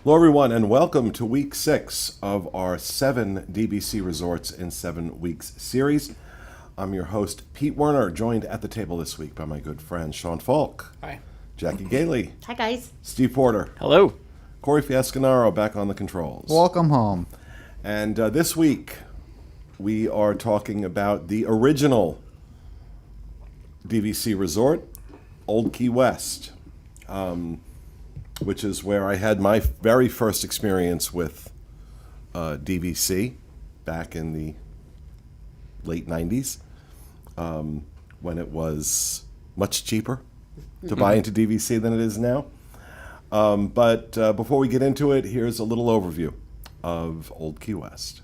Hello, everyone, and welcome to week 6 of our 7 DVC Resorts in 7 Weeks series. I'm your host, Pete Werner, joined at the table this week by my good friend Sean Falk. Hi. Jackie Gailey. Hi, guys. Steve Porter. Hello. Corey Fiasconaro back on the controls. Welcome home. And this week, we are talking about the original DVC Resort, Old Key West, which is where I had my very first experience with DVC back in the late 90s, when it was much cheaper to buy into DVC than it is now. But before we get into it, here's a little overview of Old Key West.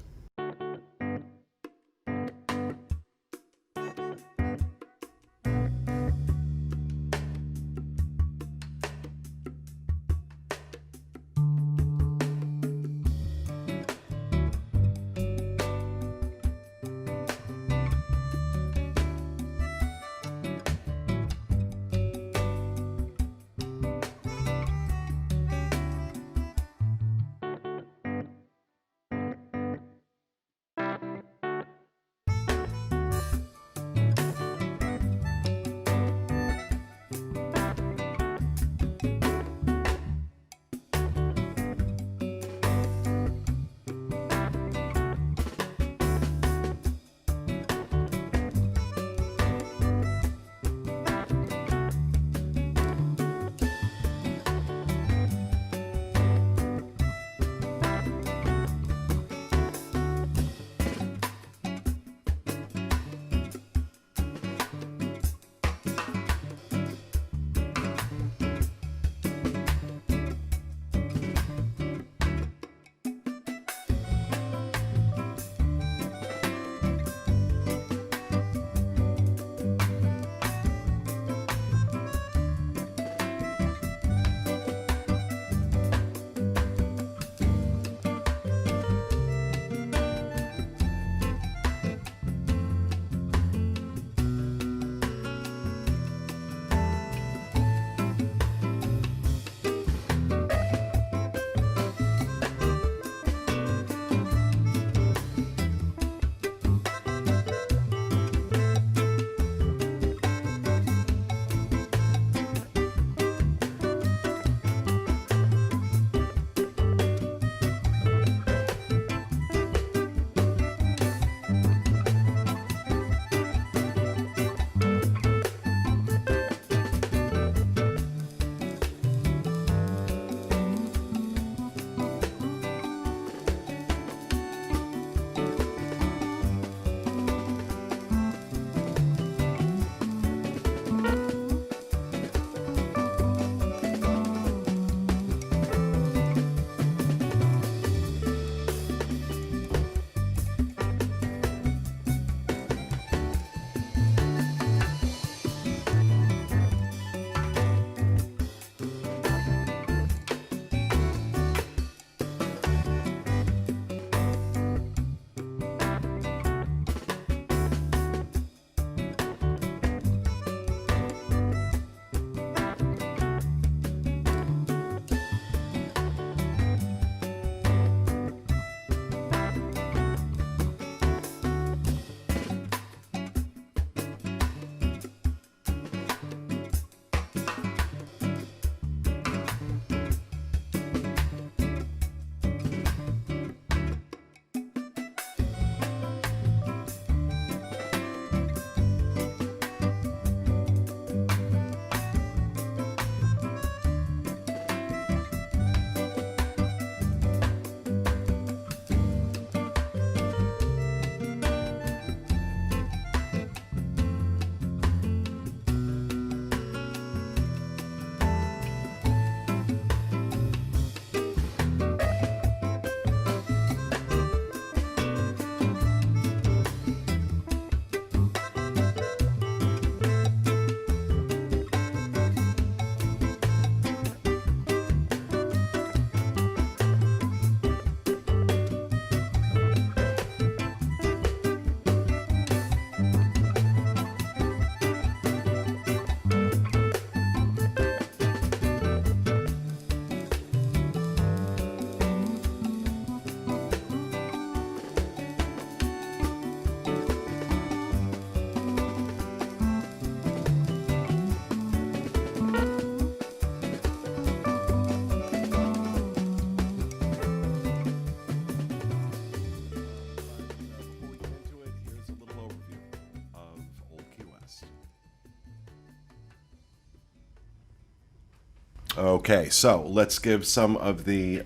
Okay, so let's give some of the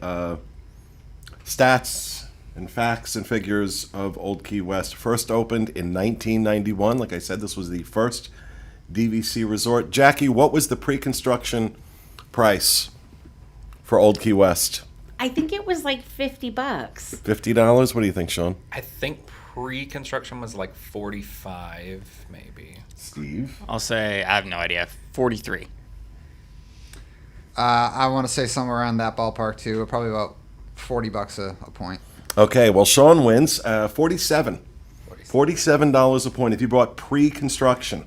stats and facts and figures of Old Key West. First opened in 1991. Like I said, this was the first DVC resort. Jackie, what was the pre-construction price for Old Key West? I think it was like $50. $50? What do you think, Sean? I think pre-construction was like 45, maybe. Steve? I'll say, I have no idea, 43. I want to say somewhere around that ballpark too. Probably about $40 a point. Okay, well, Sean wins 47. $47 a point if you bought pre-construction.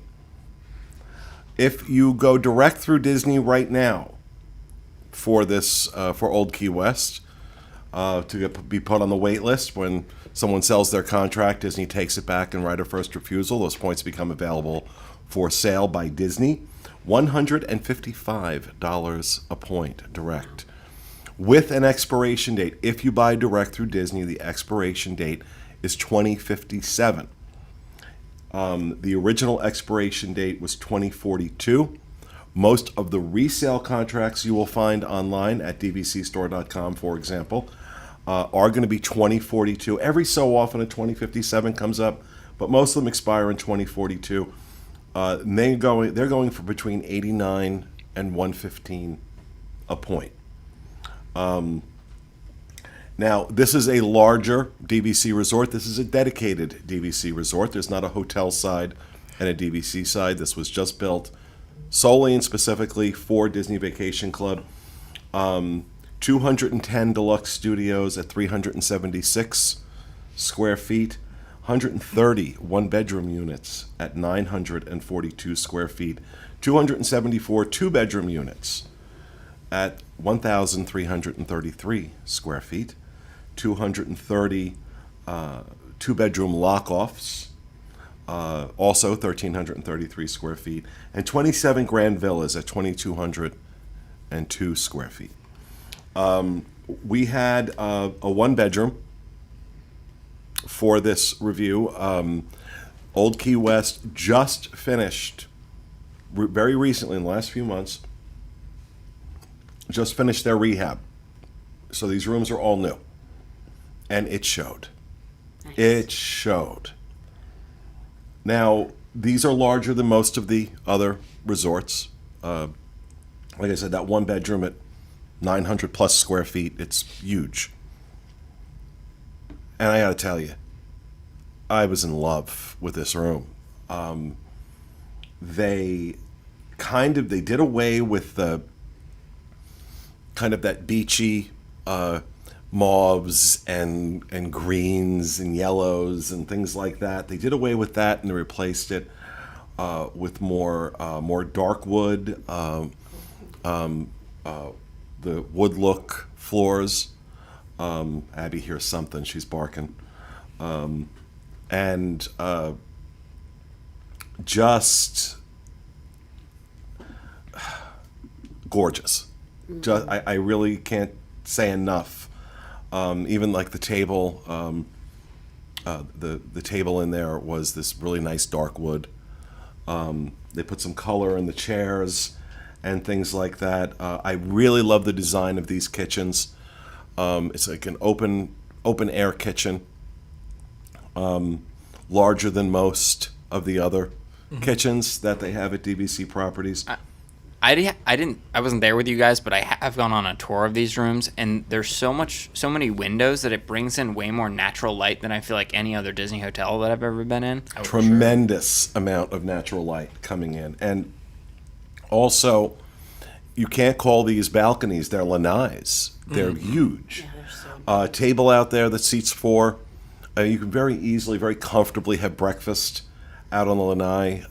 If you go direct through Disney right now for this, for Old Key West, be put on the wait list, when someone sells their contract, Disney takes it back and right of first refusal. Those points become available for sale by Disney. $155 a point direct. With an expiration date. If you buy direct through Disney, the expiration date is 2057. The original expiration date was 2042. Most of the resale contracts you will find online at dvcstore.com, for example, are going to be 2042. Every so often a 2057 comes up, but most of them expire in 2042. They're going for between 89 and 115 a point. Now, this is a larger DVC resort. This is a dedicated DVC resort. There's not a hotel side and a DVC side. This was just built solely and specifically for Disney Vacation Club. 210 deluxe studios at 376 square feet. 130 one-bedroom units at 942 square feet. 274 two-bedroom units at 1,333 square feet. 230 two-bedroom lock-offs, also 1,333 square feet, and 27 grand villas at 2,202 square feet. We had a one-bedroom for this review. Old Key West just finished, very recently, in the last few months, just finished their rehab. So these rooms are all new. And it showed. Nice. It showed. Now, these are larger than most of the other resorts. Like I said, that one bedroom at 900 plus square feet, it's huge. And I got to tell you, I was in love with this room. They did away with the kind of that beachy mauves and greens and yellows and things like that. They did away with that and they replaced it with more dark wood, the wood look floors. Abby hears something; she's barking, and just gorgeous. Just, I really can't say enough. Even like the table, the table in there was this really nice dark wood. They put some color in the chairs and things like that. I really love the design of these kitchens. It's like an open air kitchen, larger than most of the other kitchens that they have at DVC properties. I wasn't there with you guys, but I have gone on a tour of these rooms, and there's so many windows that it brings in way more natural light than I feel like any other Disney hotel that I've ever been in. Tremendous amount of natural light coming in. And also, you can't call these balconies, they're lanais. They're huge. Yeah, they're so Table out there that seats four. You can very easily, very comfortably have breakfast out on the lanai.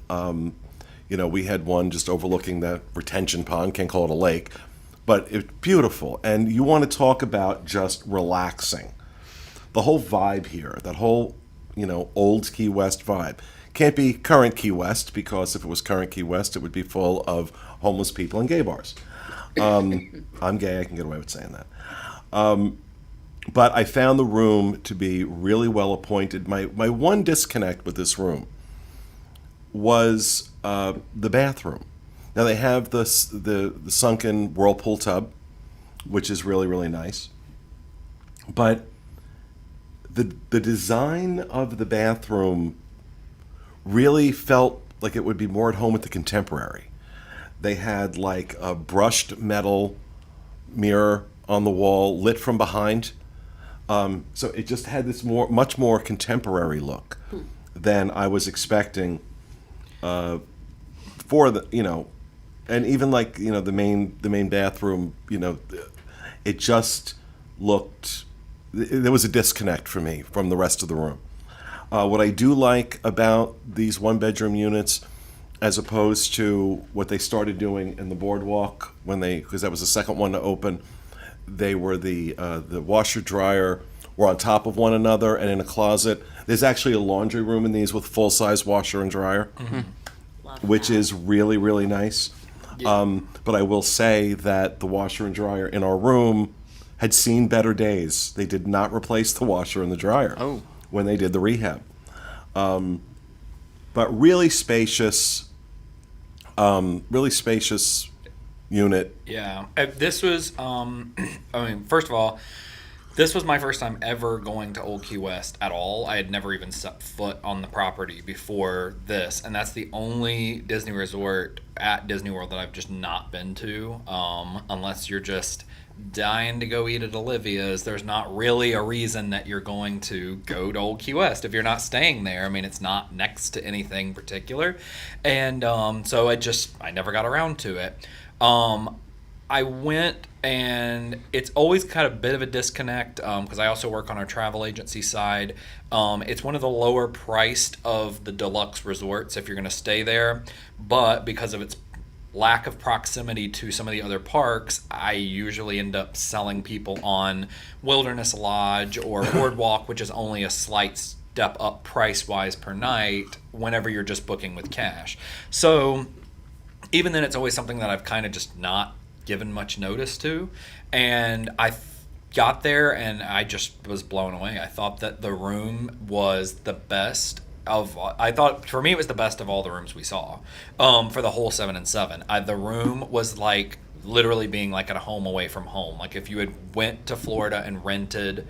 We had one just overlooking the retention pond, can't call it a lake, but it's beautiful. And you want to talk about just relaxing. The whole vibe here, that whole, old Key West vibe. Can't be current Key West, because if it was current Key West, it would be full of homeless people and gay bars. I'm gay, I can get away with saying that. But I found the room to be really well appointed. My one disconnect with this room was the bathroom. Now they have the sunken whirlpool tub, which is really, really nice. But the design of the bathroom really felt like it would be more at home with the contemporary. They had like a brushed metal mirror on the wall, lit from behind. So it just had this much more contemporary look than I was expecting for the, and even like, the main bathroom, it just looked, there was a disconnect for me from the rest of the room. What I do like about these one-bedroom units, as opposed to what they started doing in the boardwalk because that was the second one to open, they were the washer dryer were on top of one another and in a closet. There's actually a laundry room in these with full-size washer and dryer, which is really, really nice. But I will say that the washer and dryer in our room had seen better days. They did not replace the washer and the dryer when they did the rehab. But really spacious unit. Yeah. This was, first of all, this was my first time ever going to Old Key West at all. I had never even set foot on the property before this, and that's the only Disney resort at Disney World that I've just not been to, unless you're just dying to go eat at Olivia's. There's not really a reason that you're going to go to Old Key West if you're not staying there. I mean, it's not next to anything particular, and so I never got around to it. I went, and it's always kind of a bit of a disconnect because I also work on our travel agency side. It's one of the lower priced of the deluxe resorts if you're going to stay there, but because of its lack of proximity to some of the other parks, I usually end up selling people on Wilderness Lodge or Boardwalk, which is only a slight step up price-wise per night whenever you're just booking with cash. So even then, it's always something that I've kind of just not given much notice to. And I got there and I just was blown away. I thought that the room was the best for me, it was the best of all the rooms we saw for the whole 7 and 7. The room was like literally being like at a home away from home. Like if you had went to Florida and rented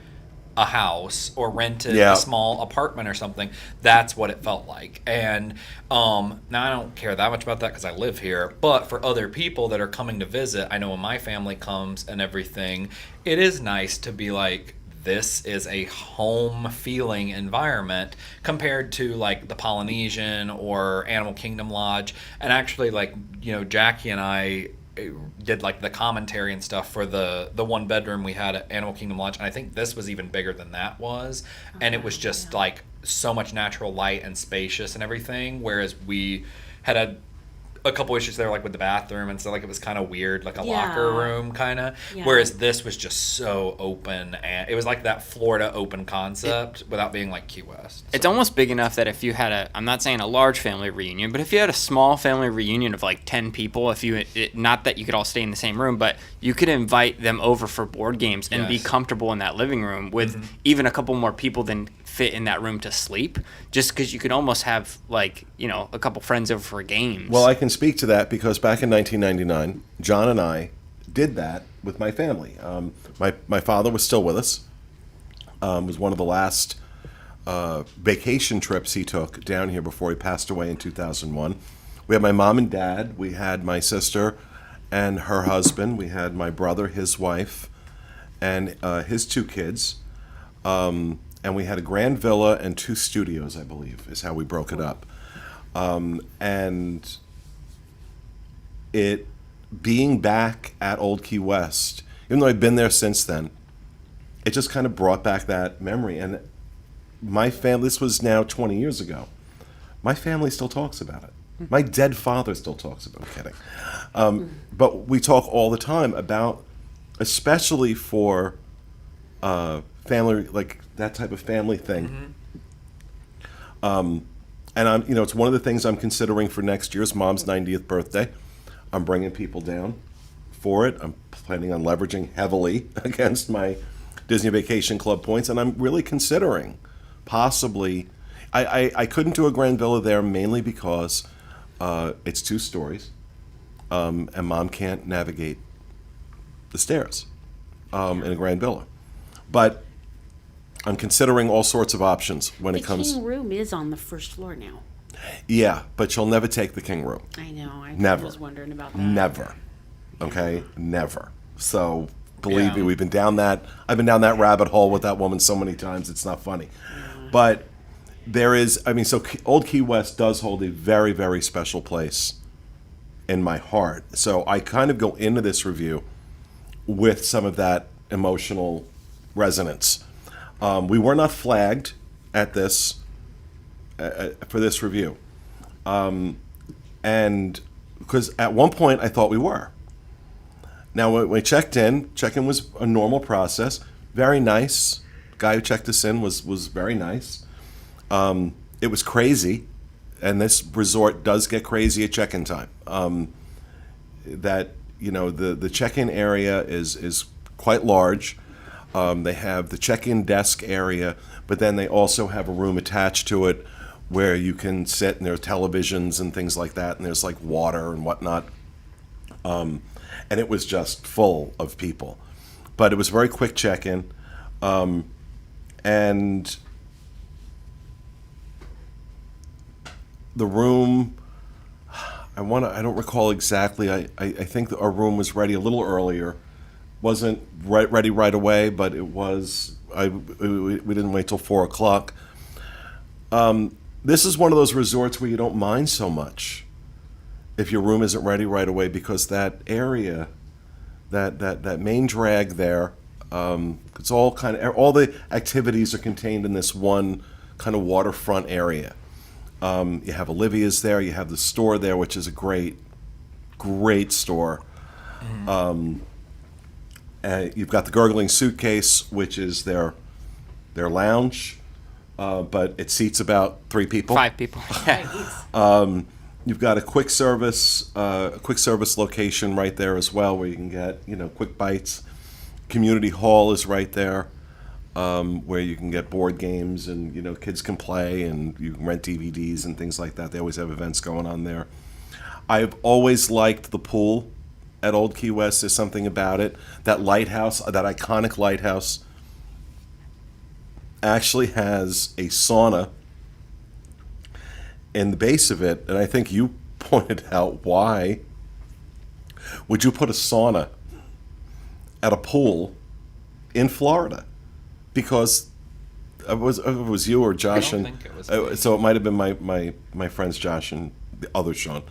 a house or rented a small apartment or something, that's what it felt like. And now I don't care that much about that because I live here, but for other people that are coming to visit, I know when my family comes and everything, it is nice to be like, this is a home feeling environment compared to like the Polynesian or Animal Kingdom Lodge. And actually, like, Jackie and I did like the commentary and stuff for the one bedroom we had at Animal Kingdom Lodge, and I think this was even bigger than that was, and it was just like so much natural light and spacious and everything, whereas we had a couple issues there, like with the bathroom and stuff. Like it was kind of weird, like a locker room kind of. Yeah. Whereas this was just so open, and it was like that Florida open concept without being like Key West. It's almost big enough that if you had I'm not saying a large family reunion, but if you had a small family reunion of like 10 people, not that you could all stay in the same room, but you could invite them over for board games and be comfortable in that living room with even a couple more people than fit in that room to sleep, just because you could almost have like a couple friends over for games. Well, I can speak to that because back in 1999, John and I did that with my family. My father was still with us. It was one of the last vacation trips he took down here before he passed away in 2001. We had my mom and dad. We had my sister and her husband. We had my brother, his wife, and his 2 kids. And we had a grand villa and 2 studios, I believe, is how we broke it up. And it being back at Old Key West, even though I've been there since then, it just kind of brought back that memory. And my family, this was now 20 years ago, my family still talks about it. My dead father still talks about it. I'm kidding. But we talk all the time about, especially for family, like that type of family thing. And I'm, it's one of the things I'm considering for next year's mom's 90th birthday. I'm bringing people down for it. I'm planning on leveraging heavily against my Disney Vacation Club points, and I'm really considering possibly. I couldn't do a grand villa there mainly because it's 2 stories, and mom can't navigate the stairs in a grand villa. But I'm considering all sorts of options when The it comes. king room is on the first floor now. Yeah, but she'll never take the king room. I know. I Never. was wondering about that. Never. Okay? Never. So believe Yeah. me, we've been down that. I've been down that rabbit hole with that woman so many times. It's not funny. But there is. I mean, so Old Key West does hold a very, very special place in my heart. So I kind of go into this review with some of that emotional resonance. We were not flagged at this for this review, and because at one point I thought we were. Now when we check-in was a normal process. Very nice. Guy who checked us in was very nice. It was crazy, and this resort does get crazy at check-in time. That the check-in area is quite large. They have the check-in desk area, but then they also have a room attached to it where you can sit, and there are televisions and things like that, and there's like water and whatnot. And it was just full of people. But it was very quick check-in. And the room, I don't recall exactly. I think our room was ready a little earlier. Wasn't ready right away, but it was. We didn't wait till 4 o'clock. This is one of those resorts where you don't mind so much if your room isn't ready right away, because that area, that main drag there, it's all all the activities are contained in this one kind of waterfront area. You have Olivia's there. You have the store there, which is a great store. You've got the Gurgling Suitcase, which is their lounge, but it seats about 3 people. 5 people. You've got a quick service location right there as well, where you can get quick bites. Community hall is right there, where you can get board games and kids can play, and you can rent DVDs and things like that. They always have events going on there. I've always liked the pool at Old Key West. There's something about it. That lighthouse, that iconic lighthouse, actually has a sauna in the base of it, and I think you pointed out, why would you put a sauna at a pool in Florida? Because it was you or Josh, I don't and think it was me. so it might have been my friends Josh and the other Sean.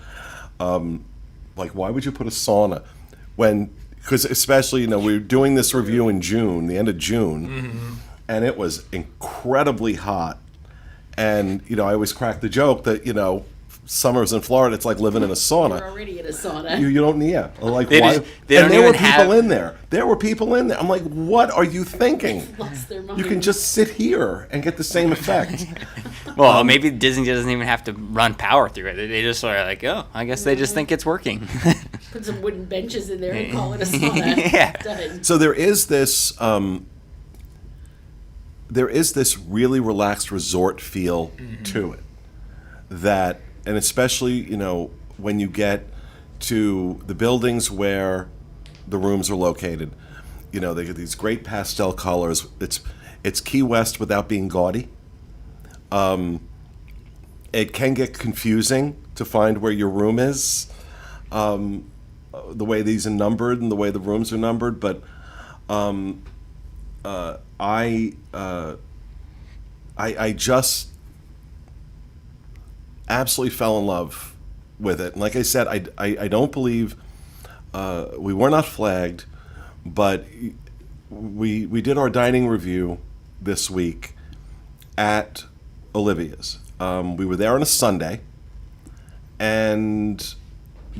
Like, why would you put a sauna because especially we were doing this review in June, the end of June, and it was incredibly hot. And I always crack the joke that summers in Florida, it's like living in a sauna. You're already in a sauna. You don't like They why? just- they don't and there were even people have- in there. There were people in there. I'm like, what are you thinking? Lost their mind. You can just sit here and get the same effect. Well, maybe Disney doesn't even have to run power through it. They just are like, oh, I guess they just think it's working. put some wooden benches in there and call it a sauna. Yeah. Done. So there is this really relaxed resort feel to it, that, and especially when you get to the buildings where the rooms are located, they get these great pastel colors. It's Key West without being gaudy. It can get confusing to find where your room is, the way these are numbered and the way the rooms are numbered, but I just absolutely fell in love with it. And like I said, I don't believe we were not flagged, but we did our dining review this week at Olivia's. We were there on a Sunday, and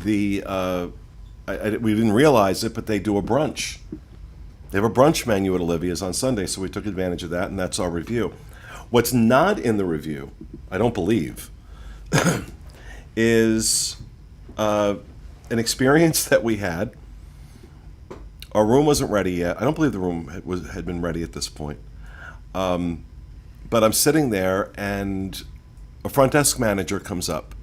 we didn't realize it, but they do a brunch. They have a brunch menu at Olivia's on Sunday, so we took advantage of that, and that's our review. What's not in the review, I don't believe, is an experience that we had. Our room wasn't ready yet. I don't believe the room had been ready at this point. But I'm sitting there, and a front desk manager comes up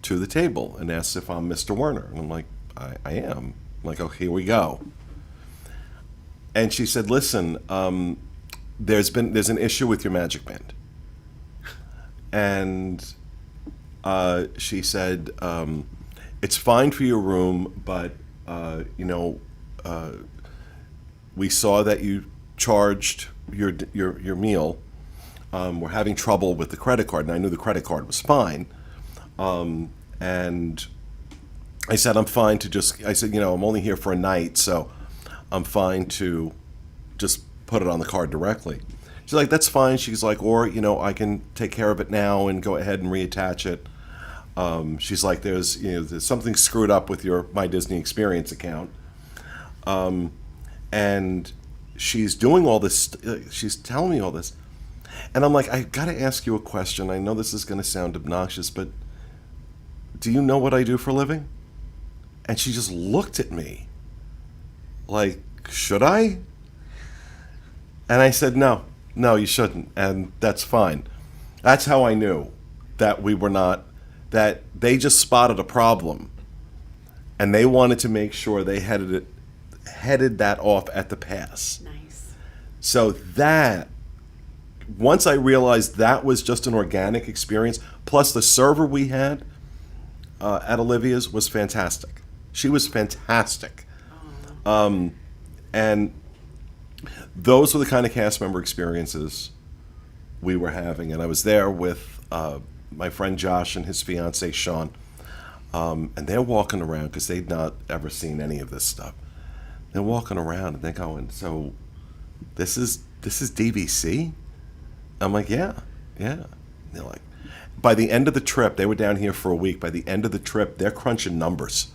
to the table and asks if I'm Mr. Werner. And I'm like, I am. I'm like, oh, here we go. And she said, listen, there's an issue with your Magic Band. And she said, it's fine for your room, but, we saw that you charged your meal. We're having trouble with the credit card, and I knew the credit card was fine. And I said, I'm fine to I said, I'm only here for a night, so I'm fine to just put it on the card directly. She's like, that's fine. She's like, or, I can take care of it now and go ahead and reattach it. She's like, there's something screwed up with your My Disney Experience account. And she's doing all this, she's telling me all this. And I'm like, I got to ask you a question. I know this is going to sound obnoxious, but do you know what I do for a living? And she just looked at me like, should I? And I said, no, you shouldn't. And that's fine. That's how I knew that we were not, that they just spotted a problem and they wanted to make sure they headed that off at the pass. Nice. So that, once I realized that was just an organic experience, plus the server we had at Olivia's was fantastic. She was fantastic. And those were the kind of cast member experiences we were having. And I was there with my friend Josh and his fiance Sean. And they're walking around because they'd not ever seen any of this stuff. They're walking around and they're going, so this is DVC? I'm like, yeah. And they're like, by the end of the trip, they were down here for a week. By the end of the trip, they're crunching numbers,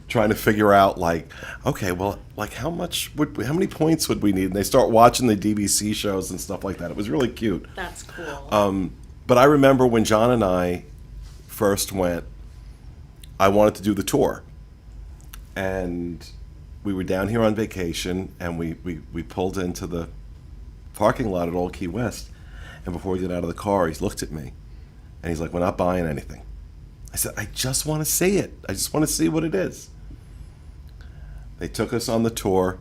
trying to figure out like, okay, well, like how many points would we need? And they start watching the DVC shows and stuff like that. It was really cute. That's cool. But I remember when John and I first went, I wanted to do the tour. And we were down here on vacation, and we pulled into the parking lot at Old Key West. And before we get out of the car, he looked at me, and he's like, we're not buying anything. I said, I just want to see it. I just want to see what it is. They took us on the tour,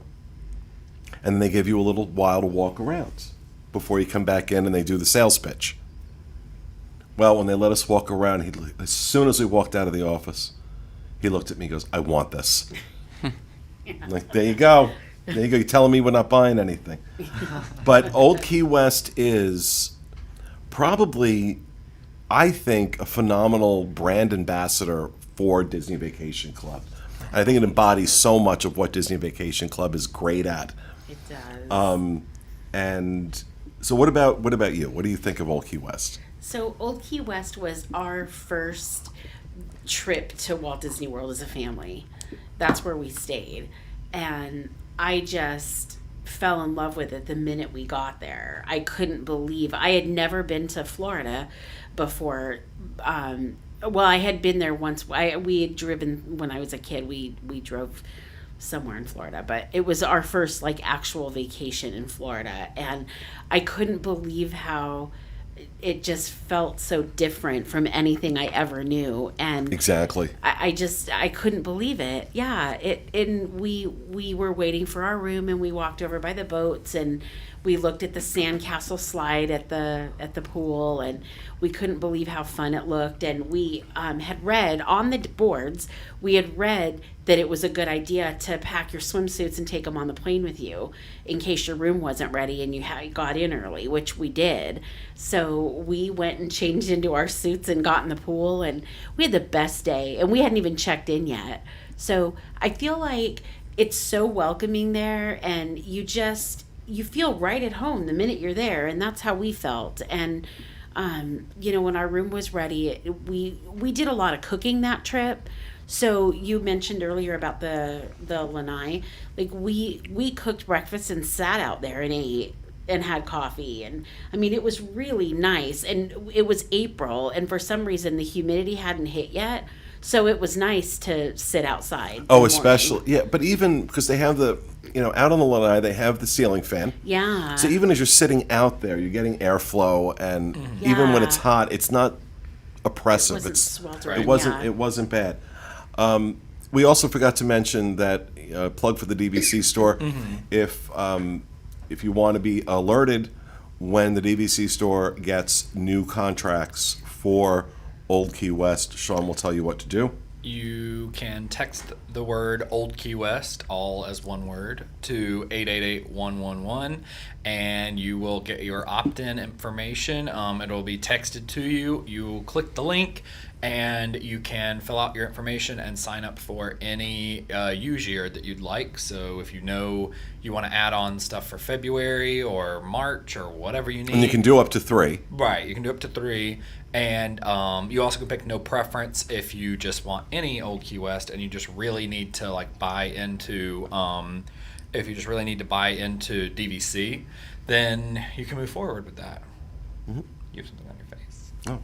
and then they give you a little while to walk around before you come back in and they do the sales pitch. Well, when they let us walk around, as soon as we walked out of the office, he looked at me and goes, I want this. I'm like, there you go. You're telling me we're not buying anything. But Old Key West is probably, I think, a phenomenal brand ambassador for Disney Vacation Club. And I think it embodies so much of what Disney Vacation Club is great at. It does. And so what about you? What do you think of Old Key West? So Old Key West was our first trip to Walt Disney World as a family. That's where we stayed. And I just fell in love with it the minute we got there. I couldn't believe, I had never been to Florida before. Well, I had been there once. We had driven when I was a kid. We drove somewhere in Florida, but it was our first like actual vacation in Florida, and I couldn't believe how it just felt so different from anything I ever knew. And Exactly. I couldn't believe it. Yeah. And we were waiting for our room, and we walked over by the boats, and we looked at the sandcastle slide at the pool, and we couldn't believe how fun it looked. And we had read on the boards, that it was a good idea to pack your swimsuits and take them on the plane with you in case your room wasn't ready and you got in early, which we did. So we went and changed into our suits and got in the pool, and we had the best day, and we hadn't even checked in yet. So I feel like it's so welcoming there, and you feel right at home the minute you're there, and that's how we felt. And when our room was ready, we did a lot of cooking that trip. So you mentioned earlier about the lanai. Like we cooked breakfast and sat out there and ate and had coffee, and I mean it was really nice. And it was April, and for some reason the humidity hadn't hit yet, so it was nice to sit outside. Oh, especially but even because they have the out on the lanai they have the ceiling fan. Yeah. So even as you're sitting out there, you're getting airflow, and even when it's hot, it's not oppressive. It wasn't sweltering, It wasn't. yeah. It wasn't bad. We also forgot to mention that plug for the DVC store. If you want to be alerted when the DVC store gets new contracts for Old Key West, Sean will tell you what to do. You can text the word Old Key West, all as one word, to 888-111, and you will get your opt-in information. It'll be texted to you. You will click the link, and you can fill out your information and sign up for any use year that you'd like. So if you know you want to add on stuff for February or March or whatever you need. And you can do up to 3. Right, you can do up to 3, and you also can pick no preference if you just want any Old Key West, and you just really need to like buy into. If you just really need to buy into DVC, then you can move forward with that. You have something on your face. Oh.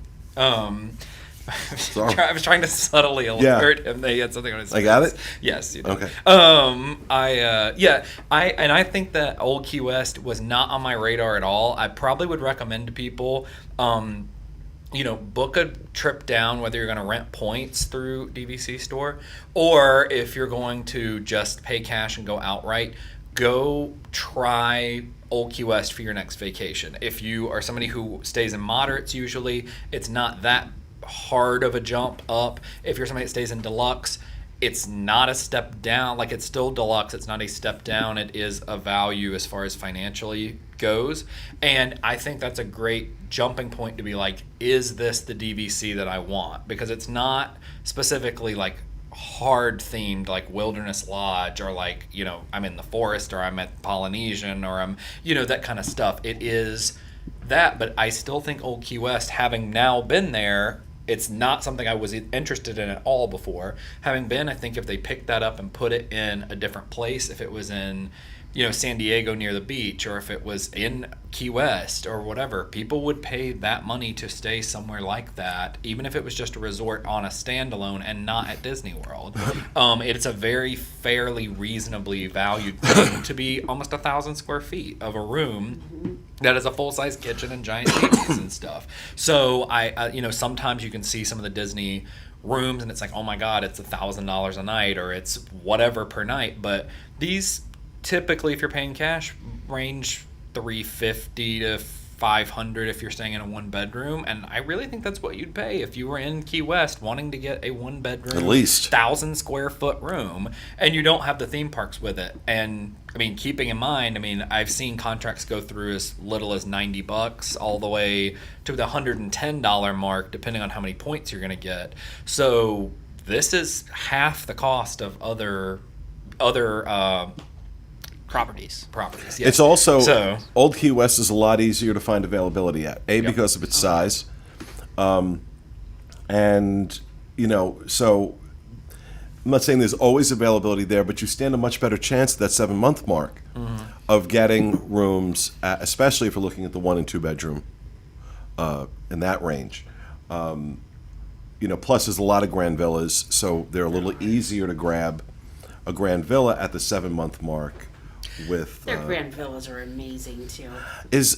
Sorry. I was trying to subtly alert him that he had something on his face. I got it? Yes, you did. Okay. I think that Old Key West was not on my radar at all. I probably would recommend to people, book a trip down, whether you're going to rent points through DVC store, or if you're going to just pay cash and go outright, go try Old Key West for your next vacation. If you are somebody who stays in moderates, usually it's not that hard of a jump up. If you're somebody that stays in deluxe, it's not a step down. Like, it's still deluxe. It's not a step down. It is a value as far as financially goes. And I think that's a great jumping point to be like, is this the DVC that I want? Because it's not specifically like hard themed like Wilderness Lodge, or like, I'm in the forest, or I'm at Polynesian, or I'm, that kind of stuff. It is that, but I still think Old Key West, having now been there, it's not something I was interested in at all before. Having been, I think if they picked that up and put it in a different place, if it was in, San Diego near the beach, or if it was in Key West or whatever, people would pay that money to stay somewhere like that, even if it was just a resort on a standalone and not at Disney World. It's a very fairly reasonably valued thing to be almost 1,000 square feet of a room that is a full-size kitchen and giant tables and stuff. So I sometimes you can see some of the Disney rooms and it's like, oh my God, it's $1,000 a night, or it's whatever per night. But these typically, if you're paying cash, range $350 to $500 if you're staying in a one bedroom, and I really think that's what you'd pay if you were in Key West wanting to get a one bedroom, at least 1,000 square foot room, and you don't have the theme parks with it. And I mean, keeping in mind, I've seen contracts go through as little as $90 all the way to the $110 mark, depending on how many points you're going to get. So this is half the cost of other properties. Yes. It's also, so, Old Key West is a lot easier to find availability at. Because of its size. And, so I'm not saying there's always availability there, but you stand a much better chance at that 7-month mark of getting rooms, especially if you're looking at the 1 and 2 bedroom in that range. Plus there's a lot of grand villas, so they're a little easier to grab a grand villa at the 7-month mark. With Their grand villas are amazing too.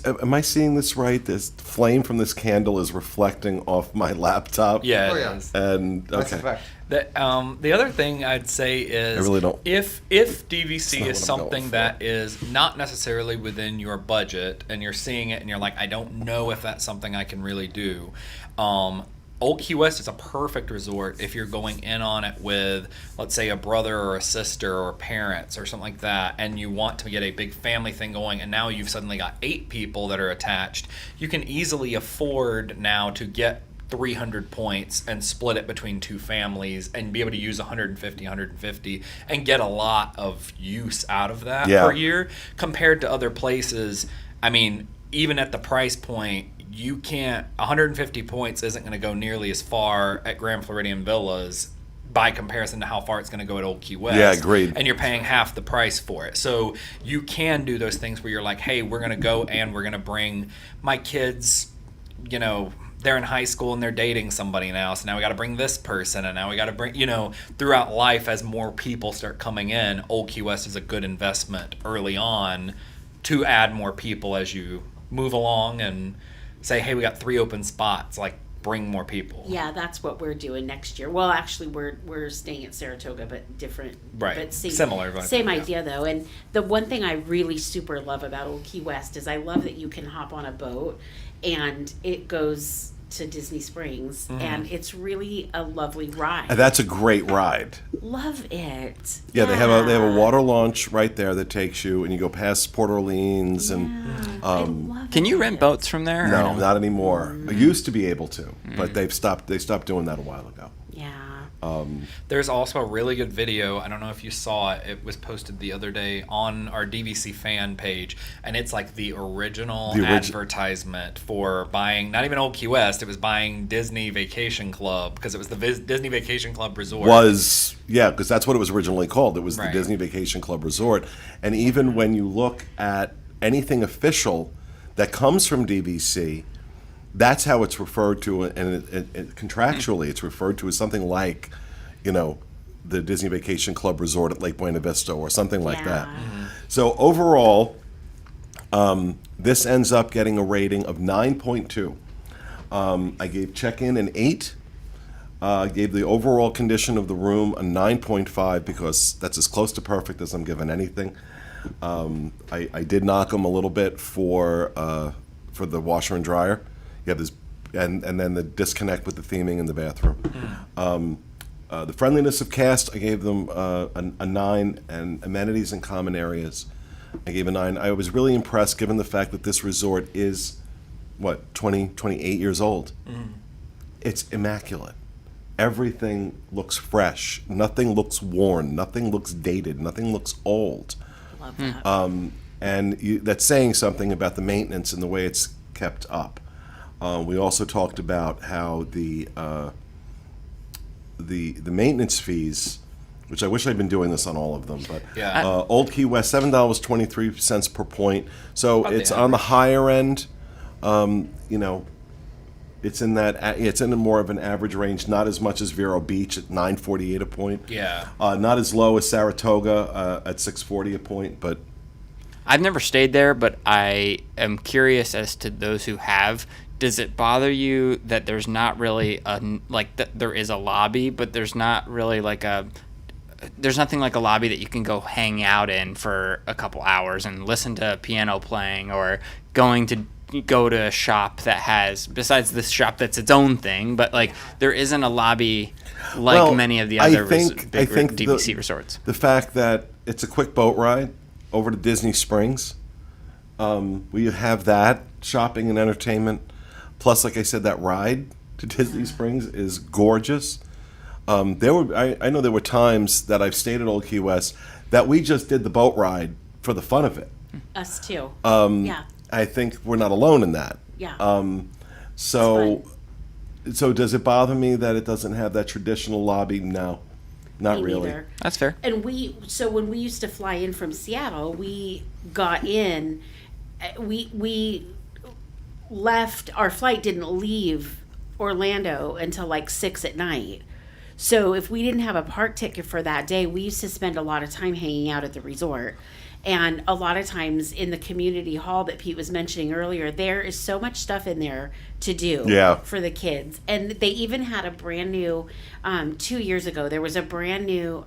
Am I seeing this right? This flame from this candle is reflecting off my laptop. yeah, Oh, it yeah. is. And That's a okay. fact. The other thing I'd say is, I really don't- if not DVC is what I'm going something for. that is not necessarily within your budget, and you're seeing it and you're like, I don't know if that's something I can really do. Old Key West is a perfect resort if you're going in on it with, let's say, a brother or a sister or parents or something like that, and you want to get a big family thing going, and now you've suddenly got 8 people that are attached. You can easily afford now to get 300 points and split it between 2 families and be able to use 150 and get a lot of use out of that per year compared to other places. Even at the price point, you can't, 150 points isn't going to go nearly as far at Grand Floridian Villas by comparison to how far it's going to go at Old Key West. Yeah, agreed. And you're paying half the price for it. So you can do those things where you're like, hey, we're going to go and we're going to bring my kids, they're in high school and they're dating somebody now, so now we got to bring this person, and now we got to bring, throughout life as more people start coming in, Old Key West is a good investment early on to add more people as you move along and say, hey, we got 3 open spots. Like, bring more people. Yeah, that's what we're doing next year. Well, actually, we're staying at Saratoga, but different. Right. But Similar, but Same yeah. idea, though. And the one thing I really super love about Old Key West is I love that you can hop on a boat, and it goes to Disney Springs, and it's really a lovely ride. And that's a great ride. Love it. Yeah, they have a water launch right there that takes you, and you go past Port Orleans, and I love Can you it. rent boats from there? or no, not anymore. I used to be able to, but they stopped doing that a while ago. Yeah. There's also a really good video. I don't know if you saw it. It was posted the other day on our DVC fan page, and it's like the original advertisement for buying, not even Old Key West, it was buying Disney Vacation Club, because it was the Disney Vacation Club Resort. Because that's what it was originally called. It was the Right. Disney Vacation Club Resort. And even when you look at anything official that comes from DVC, that's how it's referred to, and it contractually it's referred to as something like, the Disney Vacation Club Resort at Lake Buena Vista or something like that. Yeah. So overall, this ends up getting a rating of 9.2. I gave check-in an 8. Gave the overall condition of the room a 9.5 because that's as close to perfect as I'm giving anything. I did knock them a little bit for the washer and dryer. You have this, and then the disconnect with the theming in the bathroom. The friendliness of cast, I gave them a 9, and amenities and common areas, I gave a 9. I was really impressed given the fact that this resort is, 28 years old. It's immaculate. Everything looks fresh. Nothing looks worn. Nothing looks dated. Nothing looks old. Love that. And that's saying something about the maintenance and the way it's kept up. We also talked about how the maintenance fees, which I wish I'd been doing this on all of them, but Yeah. Old Key West, $7.23 per point. So About the it's on the higher end. It's in more of an average range, not as much as Vero Beach at $9.48 a point. Yeah. Not as low as Saratoga at $6.40 a point, but I've never stayed there, but I am curious as to those who have. Does it bother you that there's not really that there is a lobby, but there's not really there's nothing like a lobby that you can go hang out in for a couple hours and listen to piano playing, or go to a shop that has, besides this shop that's its own thing, but there isn't a lobby like many of the other big DVC resorts. The fact that it's a quick boat ride over to Disney Springs, we have that shopping and entertainment. Plus, like I said, that ride to Disney Springs is gorgeous. I know there were times that I've stayed at Old Key West that we just did the boat ride for the fun of it. Us too. Yeah. I think we're not alone in that. Yeah. So does it bother me that it doesn't have that traditional lobby? No, not Me really. neither. That's fair. And when we used to fly in from Seattle, we got in, we left, our flight didn't leave Orlando until 6 at night. So if we didn't have a park ticket for that day, we used to spend a lot of time hanging out at the resort. And a lot of times in the community hall that Pete was mentioning earlier, there is so much stuff in there to do for the kids. And they even had a brand new, 2 years ago, there was a brand new,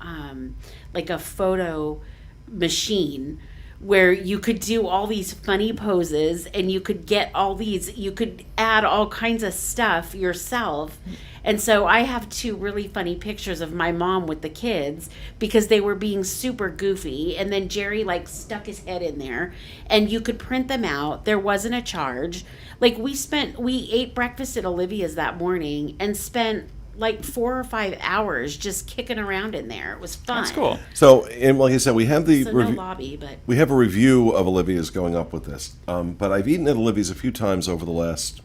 a photo machine where you could do all these funny poses, and you could you could add all kinds of stuff yourself. And so I have 2 really funny pictures of my mom with the kids because they were being super goofy. And then Jerry stuck his head in there, and you could print them out. There wasn't a charge. We ate breakfast at Olivia's that morning and spent 4 or 5 hours just kicking around in there. It was fun. That's cool. So, and like I said, we have the So no lobby, but we have a review of Olivia's going up with this. But I've eaten at Olivia's a few times over the last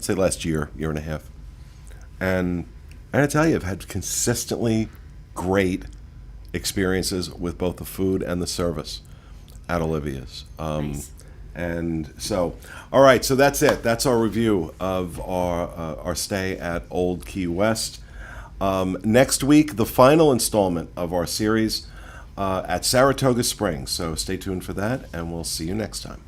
last year and a half. And I gotta tell you, I've had consistently great experiences with both the food and the service at Olivia's. Nice. And so, all right, so that's it. That's our review of our stay at Old Key West. Next week, the final installment of our series at Saratoga Springs. So stay tuned for that, and we'll see you next time.